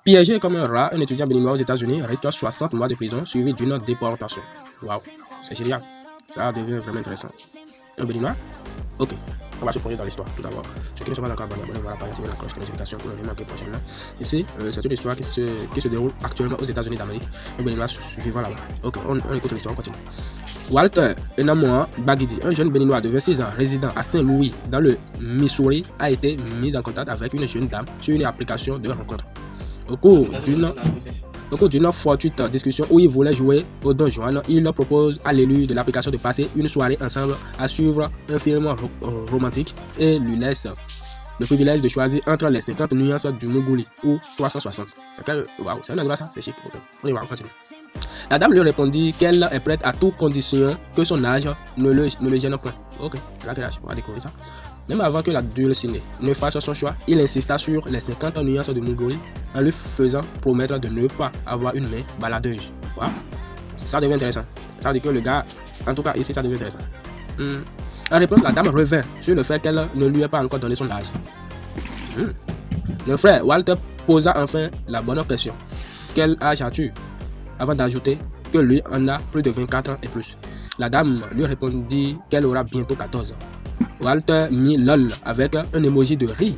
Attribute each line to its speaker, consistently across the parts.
Speaker 1: Piégé comme un rat, un étudiant béninois aux États-Unis risque 60 mois de prison suivi d'une déportation. Waouh, c'est génial. Ça devient vraiment intéressant. Un béninois? Ok. On va se plonger dans l'histoire tout d'abord. Ceux qui ne sont pas encore abonnés, abonnez-vous à la page, activez la cloche de notification pour ne rien manquer prochainement. Ici, c'est une histoire qui se déroule actuellement aux États-Unis d'Amérique. Un béninois vivant là-bas. Ok, on écoute l'histoire, on continue. Walter Enamoa Bagidi, un jeune béninois de 26 ans résident à Saint-Louis dans le Missouri, a été mis en contact avec une jeune dame sur une application de rencontre. Au cours d'une fortuite discussion où ils voulaient jouer au Don Juan, il propose à l'élu de l'application de passer une soirée ensemble à suivre un film romantique et lui laisse le privilège de choisir entre les 50 nuances du Mowgli ou 360. Waouh, c'est un endroit ça, c'est chic. Okay. On y va, on continue. La dame lui répondit qu'elle est prête à toute condition que son âge ne le gêne point. Ok, elle a quel âge? On va découvrir ça. Même avant que l'adolescent ne fasse son choix, il insista sur les 50 nuances de Mowgli en lui faisant promettre de ne pas avoir une main baladeuse. Wow. Ça devient intéressant. Ça veut dire que le gars, en tout cas ici, ça devient intéressant. En réponse, la dame revint sur le fait qu'elle ne lui ait pas encore donné son âge. Le frère Walter posa enfin la bonne question. Quel âge as-tu? Avant d'ajouter que lui en a plus de 24 ans et plus. La dame lui répondit qu'elle aura bientôt 14 ans. Walter mit lol avec un emoji de rire.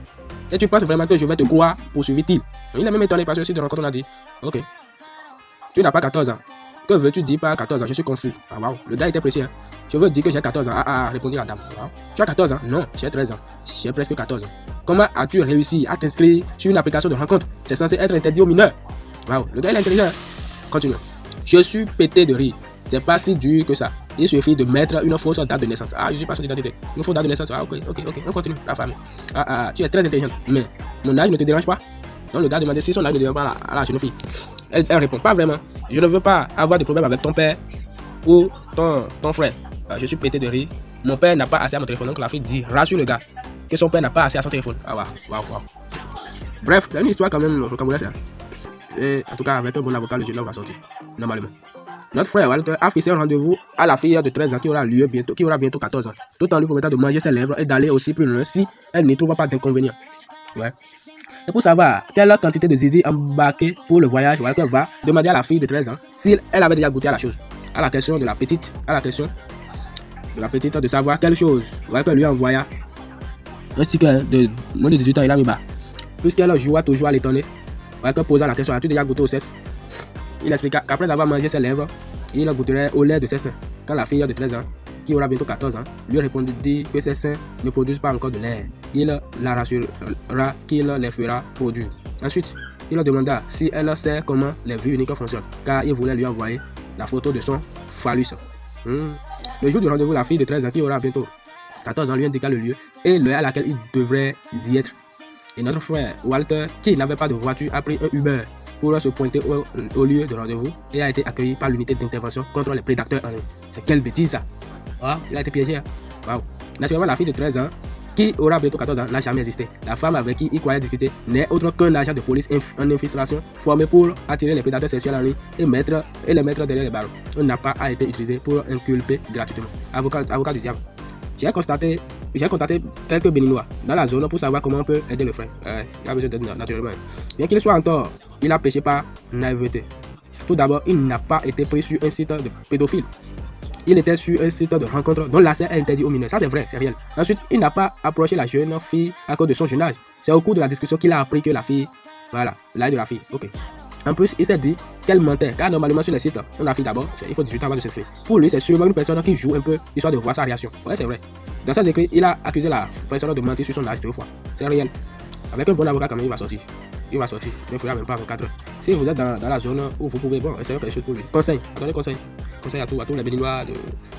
Speaker 1: Et tu penses vraiment que je vais te croire? Poursuivit-il. Il a même étonné parce que si de rencontre on a dit ok, tu n'as pas 14 ans. Que veux-tu dire par 14 ans? Je suis confus. Ah waouh, le gars était précis. Hein? Je veux dire que j'ai 14 ans. Répondit la dame. Wow. Tu as 14 ans? Non, j'ai 13 ans. J'ai presque 14 ans. Comment as-tu réussi à t'inscrire sur une application de rencontre? C'est censé être interdit aux mineurs. Waouh, le gars il est intelligent. Continue. Je suis pété de rire. C'est pas si dur que ça. Il suffit de mettre une fausse date de naissance. Je suis pas son identité. Une fausse date de naissance. Ok. On continue. La famille. Tu es très intelligente. Mais mon âge ne te dérange pas? Donc le gars demandait si son âge ne dérange pas à la jeune fille. Elle répond pas vraiment. Je ne veux pas avoir de problème avec ton père ou ton frère. Je suis pété de rire. Mon père n'a pas assez à mon téléphone. Donc la fille dit, rassure le gars que son père n'a pas assez à son téléphone. Waouh. Bref, c'est une histoire quand même rocambolesque. Et en tout cas, avec un bon avocat, le jeune homme va sortir. Normalement. Notre frère Walter a fixé un rendez-vous à la fille de 13 ans qui aura bientôt 14 ans, tout en lui promettant de manger ses lèvres et d'aller aussi plus loin si elle n'y trouve pas d'inconvénient. Ouais. Et pour savoir quelle quantité de zizi embarquer pour le voyage, Walter va demander à la fille de 13 ans si elle avait déjà goûté à la chose. À la question de la petite de savoir quelle chose, Walter lui envoya un sticker de moins de 18 ans, il a mis bas. Puisqu'elle joua toujours à l'étonner, Walter posa la question, as-tu déjà goûté au sexe? Il expliqua qu'après avoir mangé ses lèvres, il goûterait au lait de ses seins. Quand la fille de 13 ans, qui aura bientôt 14 ans, lui répondit que ses seins ne produisent pas encore de lait. Il la rassurera qu'il les fera produire. Ensuite, il demanda si elle sait comment les vues uniques fonctionnent, car il voulait lui envoyer la photo de son phallus. Le jour du rendez-vous, la fille de 13 ans, qui aura bientôt 14 ans, lui indiqua le lieu et l'heure à laquelle il devrait y être. Et notre frère Walter, qui n'avait pas de voiture, a pris un Uber pour se pointer au lieu de rendez-vous et a été accueilli par l'unité d'intervention contre les prédateurs en ligne. C'est quelle bêtise ça! Il a été piégé. Wow. Naturellement, la fille de 13 ans, qui aura bientôt 14 ans, n'a jamais existé. La femme avec qui il croyait discuter n'est autre qu'un agent de police en infiltration formé pour attirer les prédateurs sexuels en ligne et les mettre derrière les barreaux. Un n'a pas été utilisé pour inculper gratuitement. Avocat du diable. J'ai contacté quelques béninois dans la zone pour savoir comment on peut aider le frère. Il a besoin d'aide naturellement. Bien qu'il soit en tort, il a péché par naïveté. Tout d'abord, il n'a pas été pris sur un site de pédophile. Il était sur un site de rencontre dont l'accès est interdit aux mineurs. Ça c'est vrai, c'est réel. Ensuite, il n'a pas approché la jeune fille à cause de son jeune âge. C'est au cours de la discussion qu'il a appris que la fille, voilà, l'âge de la fille. Ok. En plus, il s'est dit qu'elle mentait, car normalement sur les sites, on a fait d'abord, il faut 18 ans avant de s'inscrire. Pour lui, c'est sûrement une personne qui joue un peu, histoire de voir sa réaction. Ouais, c'est vrai. Dans ses écrits, il a accusé la personne de mentir sur son âge deux fois. C'est réel. Avec un bon avocat, quand même, il va sortir. Il va sortir. Il ne fera même pas 24 heures. Si vous êtes dans la zone où vous pouvez, essayez quelque chose pour lui. Conseil. Attendez, conseil. Conseil à tous les béninois de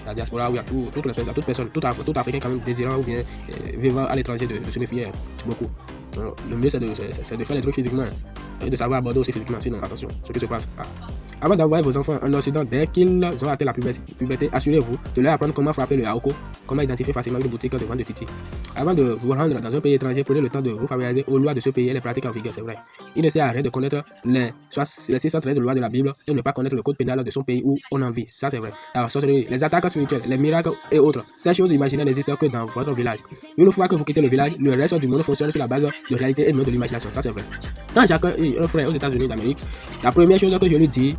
Speaker 1: la diaspora, ou à toute personne, tout Africain quand même désirant ou bien vivant à l'étranger de se méfier beaucoup. Le mieux c'est de faire les trucs physiquement et de savoir aborder aussi physiquement, sinon attention, ce qui se passe. Avant d'envoyer vos enfants en Occident, dès qu'ils ont atteint la puberté, assurez-vous de leur apprendre comment frapper le haoko, comment identifier facilement une boutique de vente de titi. Avant de vous rendre dans un pays étranger, prenez le temps de vous familiariser aux lois de ce pays et les pratiques en vigueur, c'est vrai. Il ne sert à rien de connaître les soit les 613 lois de la Bible et ne pas connaître le code pénal de son pays où on en vit. Ça, c'est vrai. Alors, sorcellerie, les attaques spirituelles, les miracles et autres. Ces choses imaginaires n'existent que dans votre village. Une fois que vous quittez le village, le reste du monde fonctionne sur la base de réalité et non de l'imagination. Ça, c'est vrai. Quand j'accueille un frère aux États-Unis d'Amérique, la première chose que je lui dis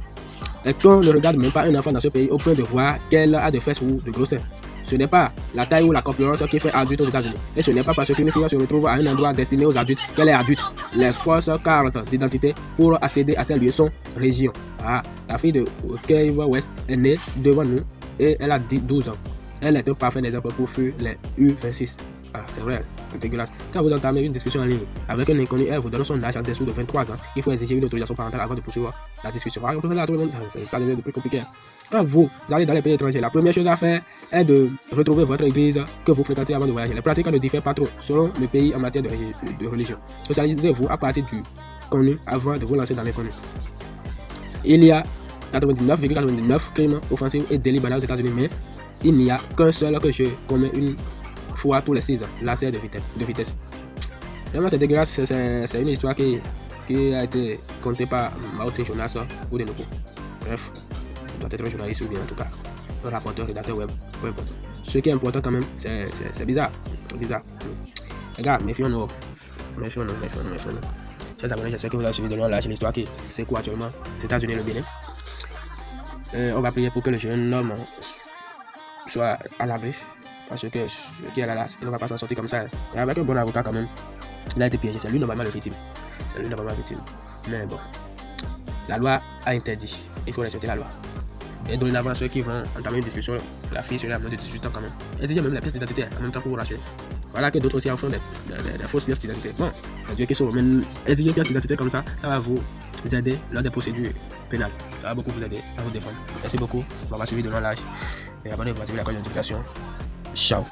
Speaker 1: est qu'on ne regarde même pas un enfant dans ce pays au point de voir qu'elle a des fesses ou de gros seins. Ce n'est pas la taille ou la corpulence qui fait adulte aux États-Unis. Et ce n'est pas parce qu'une fille se retrouve à un endroit destiné aux adultes qu'elle est adulte. Les forces cartes d'identité pour accéder à ces lieux sont régions. Ah, la fille de Cave West est née devant nous et elle a 12 ans. Elle est un parfait exemple pour fuir les U26. Ah, c'est vrai, c'est dégueulasse. Quand vous entamez une discussion en ligne avec un inconnu, elle vous donne son âge en dessous de 23 ans, il faut exiger une autorisation parentale avant de poursuivre la discussion. Ah, ça devient de plus compliqué. Quand vous allez dans les pays étrangers, la première chose à faire est de retrouver votre église que vous fréquentez avant de voyager. Les pratiques ne diffèrent pas trop selon le pays en matière de religion. Socialisez-vous à partir du connu avant de vous lancer dans l'inconnu. Il y a 99,99 crimes offensifs et délits banals aux États-Unis, mais il n'y a qu'un seul que je commets une fois tous les 6 ans, l'arrêt de vitesse. Vraiment, c'est dégueulasse. C'est une histoire qui a été contée par Maote Jonas ou Denoko. Bref, il doit être un journaliste ou bien en tout cas un rapporteur, rédacteur web, peu importe. Ce qui est important quand même, c'est bizarre. C'est bizarre. Les gars, méfions-nous. Méfions-nous. Chers abonnés, j'espère que vous avez suivi de loin là. C'est l'histoire qui secoue actuellement les États-Unis et le Bénin. On va prier pour que le jeune homme soit à l'abri. Parce que ce qui est là, il ne va pas s'en sortir comme ça. Et avec un bon avocat quand même, il a été piégé. C'est lui normalement le victime. Mais bon, la loi a interdit. Il faut respecter la loi. Et donner l'avance à ceux qui vont entamer une discussion. La fille serait à moins de 18 ans quand même. Exiger même la pièce d'identité en même temps pour vous rassurer. Voilà que d'autres aussi en font des fausses pièces d'identité. Bon, c'est Dieu qui sauve. Mais exiger une pièce d'identité comme ça va vous aider lors des procédures pénales. Ça va beaucoup vous aider à vous défendre. Merci beaucoup. On va suivre de l'âge. Et abonnez-vous à la cloche de notification. Ciao.